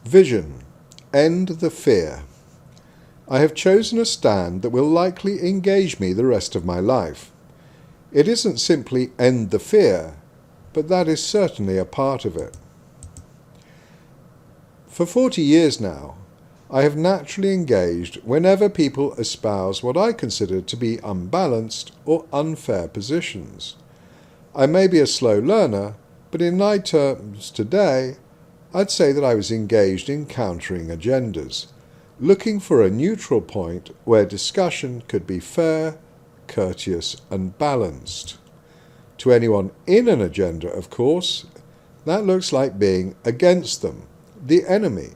Vision. End the fear. I have chosen a stand that will likely engage me the rest of my life. It isn't simply end the fear, but that is certainly a part of it. For 40 years now, I have naturally engaged whenever people espouse what I consider to be unbalanced or unfair positions. I may be a slow learner, but in my terms today, I'd say that I was engaged in countering agendas, looking for a neutral point where discussion could be fair, courteous and balanced. To anyone in an agenda, of course, that looks like being against them, the enemy,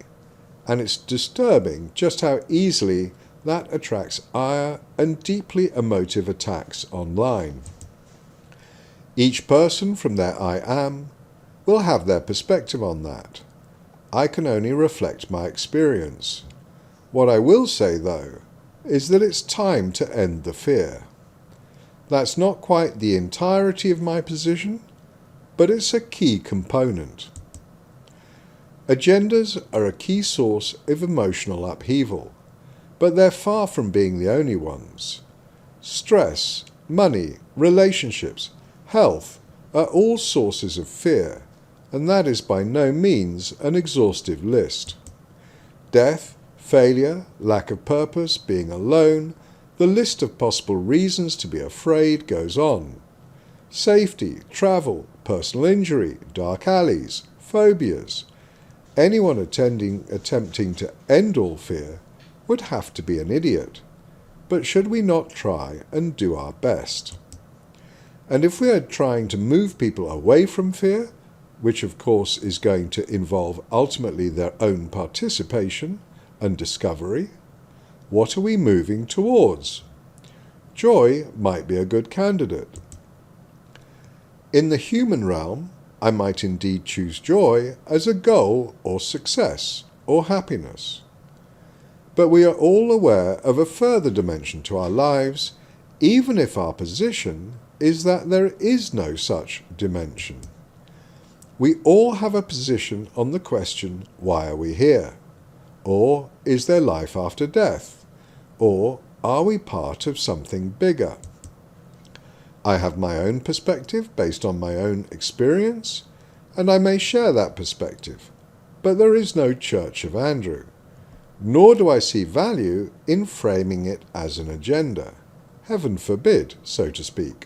and it's disturbing just how easily that attracts ire and deeply emotive attacks online. Each person from their I am will have their perspective on that. I can only reflect my experience. What I will say, though, is that it's time to end the fear. That's not quite the entirety of my position, but it's a key component. Agendas are a key source of emotional upheaval, but they're far from being the only ones. Stress, money, relationships, health are all sources of fear, and that is by no means an exhaustive list. Death, failure, lack of purpose, being alone, the list of possible reasons to be afraid goes on. Safety, travel, personal injury, dark alleys, phobias. Anyone attempting to end all fear would have to be an idiot. But should we not try and do our best? And if we are trying to move people away from fear, which of course is going to involve ultimately their own participation and discovery, what are we moving towards? Joy might be a good candidate. In the human realm, I might indeed choose joy as a goal or success or happiness. But we are all aware of a further dimension to our lives, even if our position is that there is no such dimension. We all have a position on the question, why are we here? Or is there life after death? Or are we part of something bigger? I have my own perspective based on my own experience, and I may share that perspective, but there is no Church of Andrew, nor do I see value in framing it as an agenda, heaven forbid, so to speak.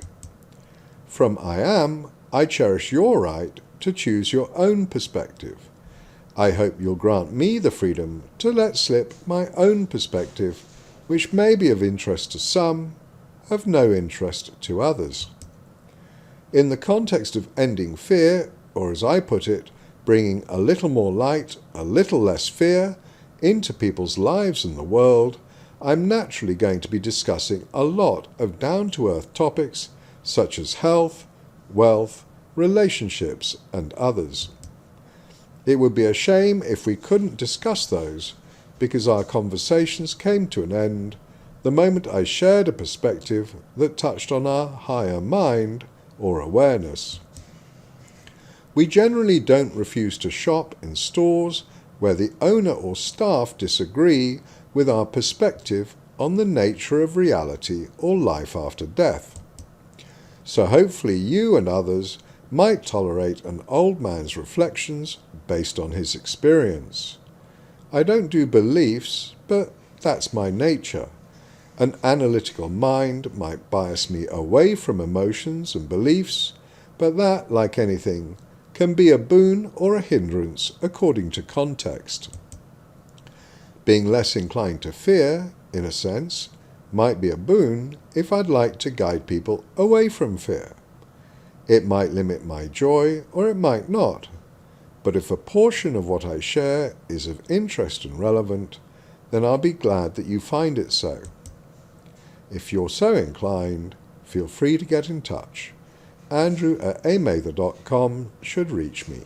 From I am, I cherish your right to choose your own perspective. I hope you'll grant me the freedom to let slip my own perspective, which may be of interest to some, of no interest to others. In the context of ending fear, or as I put it, bringing a little more light, a little less fear, into people's lives and the world, I'm naturally going to be discussing a lot of down-to-earth topics such as health, wealth, relationships, and others. It would be a shame if we couldn't discuss those, because our conversations came to an end the moment I shared a perspective that touched on our higher mind or awareness. We generally don't refuse to shop in stores where the owner or staff disagree with our perspective on the nature of reality or life after death. So hopefully you and others might tolerate an old man's reflections based on his experience. I don't do beliefs, but that's my nature. An analytical mind might bias me away from emotions and beliefs, but that, like anything, can be a boon or a hindrance according to context. Being less inclined to fear, in a sense, might be a boon if I'd like to guide people away from fear. It might limit my joy, or it might not. But if a portion of what I share is of interest and relevant, then I'll be glad that you find it so. If you're so inclined, feel free to get in touch. Andrew@amather.com should reach me.